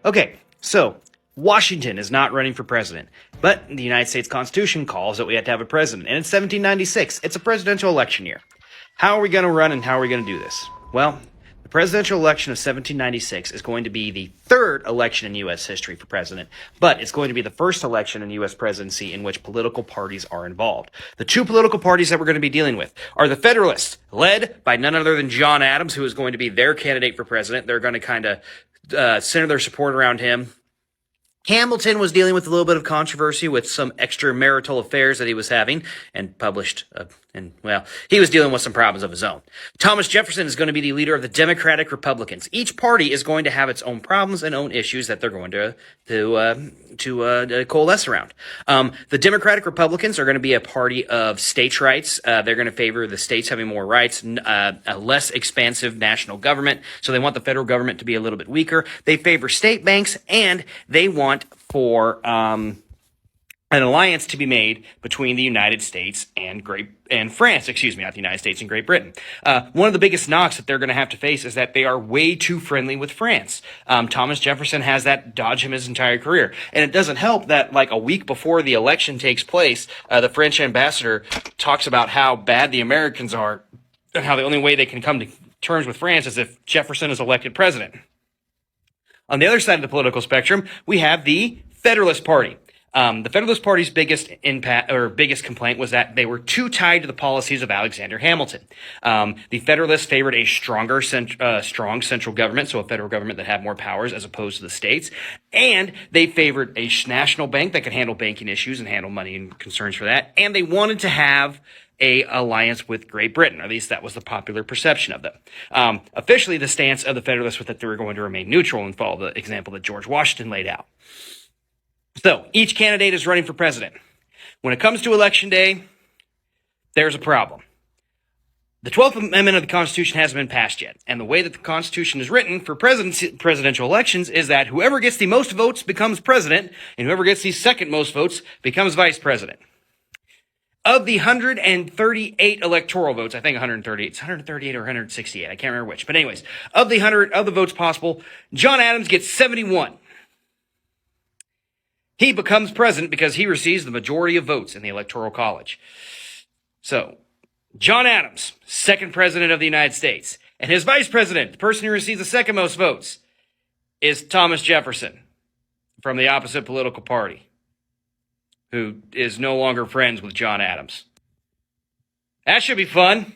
Okay, so Washington is not running for president, but the United States Constitution calls that we have to have a president. And it's 1796. It's a presidential election year. How are we going to run and how are we going to do this? Well, the presidential election of 1796 is going to be the third election in U.S. history for president, but it's going to be the first election in U.S. presidency in which political parties are involved. The two political parties that we're going to be dealing with are the Federalists, led by none other than John Adams, who is going to be their candidate for president. They're going to kind of center their support around him. Hamilton was dealing with a little bit of controversy with some extramarital affairs that he was having and published, he was dealing with some problems of his own. Thomas Jefferson is going to be the leader of the Democratic Republicans. Each party is going to have its own problems and own issues that they're going to coalesce around. The Democratic Republicans are going to be a party of states' rights. They're going to favor the states having more rights, a less expansive national government. So they want the federal government to be a little bit weaker. They favor state banks, and they want for an alliance to be made between the United States and France, not the United States and Great Britain. One of the biggest knocks that they're going to have to face is that they are way too friendly with France. Thomas Jefferson has that dodge him his entire career. And it doesn't help that like a week before the election takes place, the French ambassador talks about how bad the Americans are and how the only way they can come to terms with France is if Jefferson is elected president. On the other side of the political spectrum, we have the Federalist Party. The Federalist Party's biggest complaint was that they were too tied to the policies of Alexander Hamilton. The Federalists favored a strong central government, so a federal government that had more powers as opposed to the states, and they favored a national bank that could handle banking issues and handle money and concerns for that, and they wanted to have a alliance with Great Britain, or at least that was the popular perception of them. Officially, the stance of the Federalists was that they were going to remain neutral and follow the example that George Washington laid out. So, each candidate is running for president. When it comes to election day, there's a problem. The 12th Amendment of the Constitution hasn't been passed yet, and the way that the Constitution is written for presidential elections is that whoever gets the most votes becomes president, and whoever gets the second most votes becomes vice president. Of the 138 electoral votes, I think 138, it's 138 or 168, I can't remember which, but anyways, of the votes possible, John Adams gets 71. He becomes president because he receives the majority of votes in the Electoral College. So, John Adams, second president of the United States, and his vice president, the person who receives the second most votes, is Thomas Jefferson from the opposite political party, who is no longer friends with John Adams. That should be fun.